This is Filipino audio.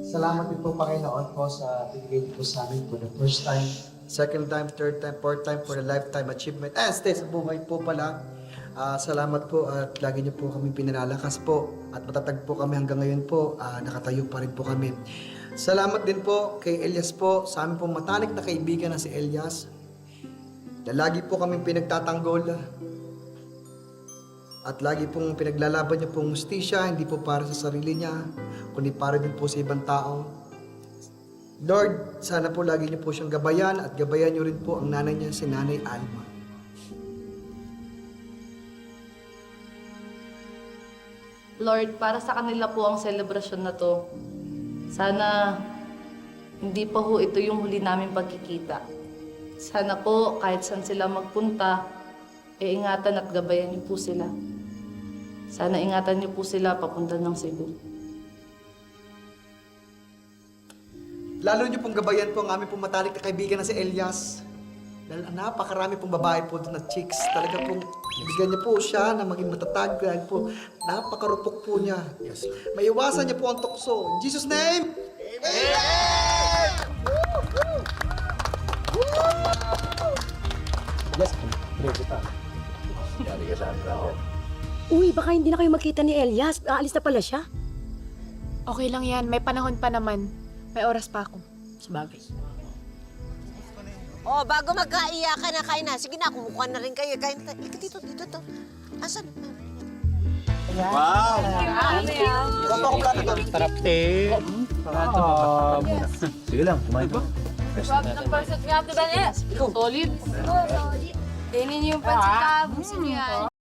Salamat din po Panginoon po sa bigay niyo po sa amin for the first time, second time, third time, fourth time for the lifetime achievement. Stay sa buhay po pala. Salamat po at lagi niyo po kami pinalalakas po at matatag po kami hanggang ngayon po. Nakatayo pa rin po kami. Salamat din po kay Elias po, sa amin pong matalik na kaibigan na si Elias. Na lagi po kami pinagtatanggol at lagi pong pinaglalaban niya pong hustisya, hindi po para sa sarili niya, kundi para din po sa ibang tao. Lord, sana po lagi niyo po siyang gabayan at gabayan niyo rin po ang nanay niya, si Nanay Alma. Lord, para sa kanila po ang selebrasyon na to. Sana hindi pa ho ito yung huli namin pagkikita. Sana po kahit saan sila magpunta, ingatan at gabayan niyo po sila. Sana ingatan niyo po sila papunta ng Cebu. Lalo niyo pong gabayan po ang aming pong matalik na kaibigan na si Elias. Dahil napakarami pong babae po doon na chicks. Talaga pong bigyan niya po siya na maging matatag dahil po napakarupok po niya. Yes, Lord. Maiwasan niya po ang tukso. In Jesus' name! Amen! Yes, pray kita. Yari ka saan, brother. Uy, baka hindi na kayo magkita ni Elias. Aalis na pala siya. Okay lang yan. May panahon pa naman. May oras pa ako. Sabagay. Oh, bago magkaiyakan na kain na. Sige na, kumukuha na rin kayo. Kain na. Dito. Asan? Wow! Baka ako plato to. Sarap eh. Sige lang, kumain pa. Ng pansat nga ito, Daniel. Solid. Kainin niyo yung pansat. Gusto niyo yan.